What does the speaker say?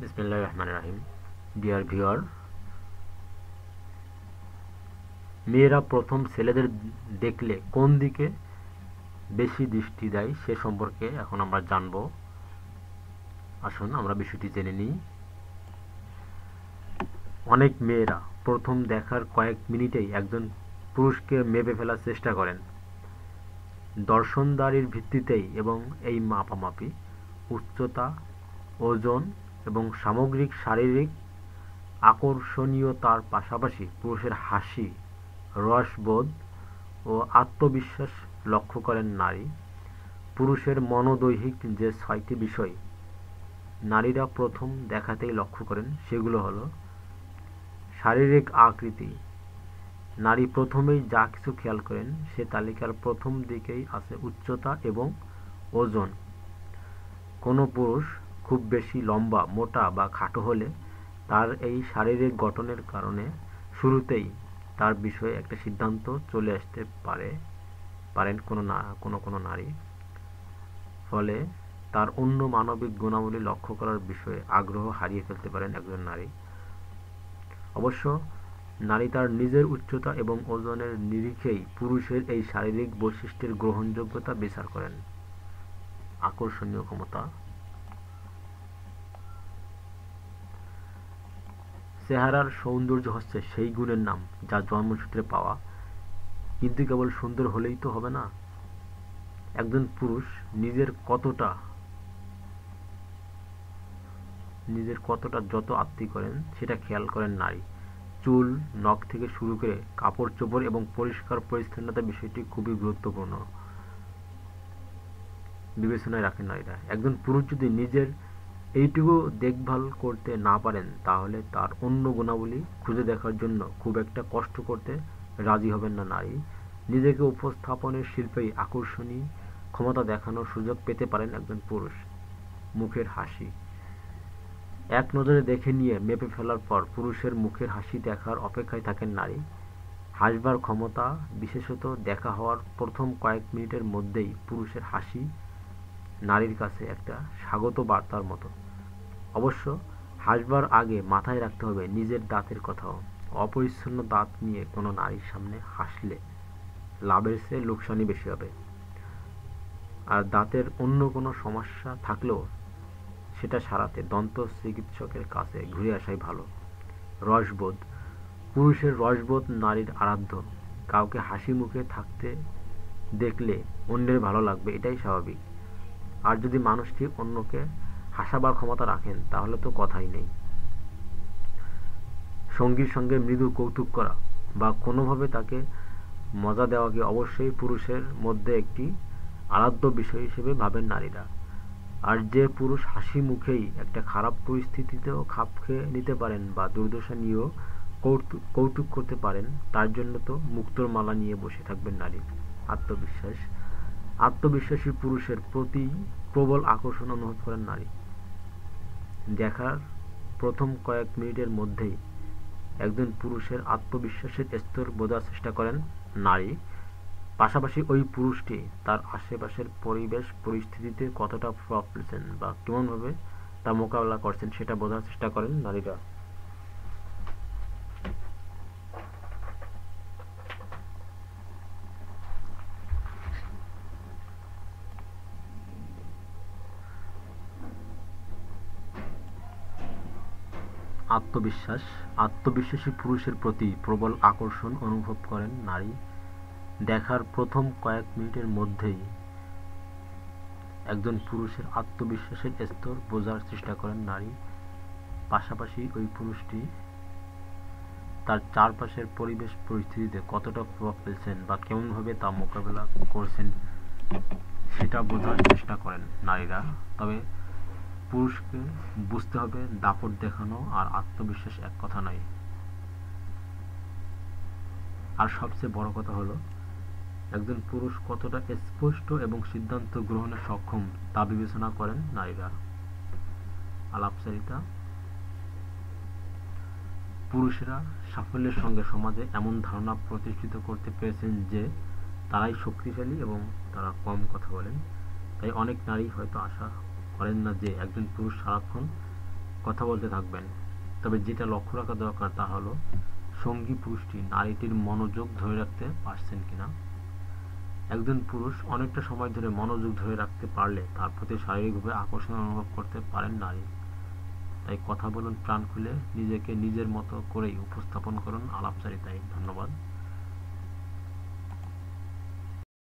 বিসমিল্লাহির রহমানির রহিম। Dear viewer, মেয়েরা প্রথম ছেলেদের দেখলে কোন দিকে বেশি দৃষ্টি দেয় সে সম্পর্কে এখন আমরা জানব। আসুন আমরা বিষয়টি জেনে নিই। অনেক মেয়েরা প্রথম দেখার কয়েক মিনিটেই একজন পুরুষকে মেপে ফেলার চেষ্টা করেন। দর্শনদারির ভিত্তিতেই এবং এই মাপামাপি উচ্চতা, ওজন এবং সামগ্রিক শারীরিক আকর্ষণীয়তার পাশাপাশি পুরুষের হাসি, রসবোধ ও আত্মবিশ্বাস লক্ষ্য করেন নারী। পুরুষের মনোদৈহিক যে ৬টি বিষয় নারীরা প্রথম দেখাতেই লক্ষ্য করেন সেগুলো হলো: শারীরিক আকৃতি। নারী প্রথমেই যা কিছু খেয়াল করেন সে তালিকার প্রথম দিকেই আছে উচ্চতা এবং ওজন। কোনো পুরুষ খুব বেশি লম্বা, মোটা বা খাটো হলে তার এই শারীরিক গঠনের কারণে শুরুতেই তার বিষয়ে একটা সিদ্ধান্ত চলে আসতে পারেন কোনো নারী। ফলে তার অন্য মানবিক গুণাবলী লক্ষ্য করার বিষয়ে আগ্রহ হারিয়ে ফেলতে পারেন একজন নারী। অবশ্য নারী তার নিজের উচ্চতা এবং ওজনের নিরিখেই পুরুষের এই শারীরিক বৈশিষ্ট্যের গ্রহণযোগ্যতা বিচার করেন। আকর্ষণীয় ক্ষমতা। চেহারার সৌন্দর্য হচ্ছে সেই গুণের নাম যা জন্মসূত্রে পাওয়া, কিন্তু কেবল সুন্দর হলেই তো হবে না। একজন পুরুষ নিজের কতটা যত আত্মীয় করেন সেটা খেয়াল করেন নারী। চুল, নখ থেকে শুরু করে কাপড় চোপড় এবং পরিষ্কার পরিচ্ছন্নতা বিষয়টি খুবই গুরুত্বপূর্ণ বিবেচনায় রাখেন নারীরা। একজন পুরুষ যদি নিজের এইটুকু দেখভাল করতে না পারেন তাহলে তার অন্য গুণাবলী খুঁজে দেখার জন্য খুব একটা কষ্ট করতে রাজি হবেন না নারী। নিজেকে উপস্থাপনের শিল্পেই আকর্ষণীয় ক্ষমতা দেখানোর সুযোগ পেতে পারেন একজন পুরুষ। মুখের হাসি। এক নজরে দেখে নিয়ে মেপে ফেলার পর পুরুষের মুখের হাসি দেখার অপেক্ষায় থাকেন নারী। হাসবার ক্ষমতা, বিশেষত দেখা হওয়ার প্রথম কয়েক মিনিটের মধ্যেই পুরুষের হাসি নারীর কাছে একটা স্বাগত বার্তার মতো। অবশ্য হাসবার আগে মাথায় রাখতে হবে নিজের দাঁতের কথাও। অপরিচ্ছন্ন দাঁত নিয়ে কোনো নারীর সামনে হাসলে লাভের চেয়ে লোকসানই বেশি হবে। আর দাঁতের অন্য কোনো সমস্যা থাকলেও সেটা সারাতে দন্ত চিকিৎসকের কাছে ঘুরে আসাই ভালো। রসবোধ। পুরুষের রসবোধ নারীর আরাধ্য। কাউকে হাসি মুখে থাকতে দেখলে অন্যের ভালো লাগবে, এটাই স্বাভাবিক। আর যদি মানুষটি অন্যকে হাসাবার ক্ষমতা রাখেন তাহলে তো কথাই নেই। সঙ্গীর সঙ্গে মৃদু কৌতুক করা বা কোনোভাবে তাকে মজা দেওয়াকে অবশ্যই পুরুষের মধ্যে একটি আরাধ্য বিষয় হিসেবে ভাবেন নারীরা। আর যে পুরুষ হাসি মুখেই একটা খারাপ পরিস্থিতিতেও খাপ খেয়ে নিতে পারেন বা দুর্দশা নিয়েও কৌতুক করতে পারেন তার জন্য তো মুক্তোর মালা নিয়ে বসে থাকবেন নারী। আত্মবিশ্বাস। আত্মবিশ্বাসী পুরুষের প্রতি প্রবল আকর্ষণ অনুভব করেন নারী। দেখার প্রথম কয়েক মিনিটের মধ্যেই একজন পুরুষের আত্মবিশ্বাসের স্তর বোঝার চেষ্টা করেন নারী। পাশাপাশি ওই পুরুষটি তার আশেপাশের পরিবেশ পরিস্থিতিতে কতটা প্রভাব ফেলছেন বা কেমনভাবে তা মোকাবেলা করছেন সেটা বোঝার চেষ্টা করেন নারীরা। আত্মবিশ্বাস। আত্মবিশ্বাসী পুরুষের প্রতি প্রবল আকর্ষণ অনুভব করেন নারী। দেখার প্রথম কয়েক মিনিটের মধ্যেই একজন পুরুষের আত্মবিশ্বাসের স্তর বোঝার চেষ্টা করেন নারী। পাশাপাশি ওই পুরুষটি তার চারপাশের পরিবেশ পরিস্থিতিতে কতটা প্রভাব ফেলছেন বা কেমনভাবে তা মোকাবেলা করছেন সেটা বোঝার চেষ্টা করেন নারীরা। তবে পুরুষকে বুঝতে হবে দাপট দেখানো আর আত্মবিশ্বাস এক কথা নয়। আর সবচেয়ে বড় কথা হলো একজন পুরুষ কতটা স্পষ্ট এবং সিদ্ধান্ত গ্রহণে সক্ষম তা বিবেচনা করেন নারীরা। আলাপচারিতা। পুরুষেরা সাফল্যের সঙ্গে সমাজে এমন ধারণা প্রতিষ্ঠিত করতে পেরেছেন যে তারাই শক্তিশালী এবং তারা কম কথা বলেন। তাই অনেক নারী হয়তো আশা করেন না যে একজন পুরুষ সারাক্ষণ কথা বলতে থাকবেন। তবে যেটা লক্ষ্য রাখা দরকার তা হলো সঙ্গী পুরুষটি নারীটির মনোযোগ ধরে রাখতে পারছেন কিনা। একজন পুরুষ অনেকটা সময় ধরে মনোযোগ ধরে রাখতে পারলে তার প্রতি শারীরিকভাবে আকর্ষণ অনুভব করতে পারেন নারী। তাই কথা বলুন প্রাণ খুলে, নিজেকে নিজের মতো করেই উপস্থাপন করুন আলাপচারিতায়। ধন্যবাদ।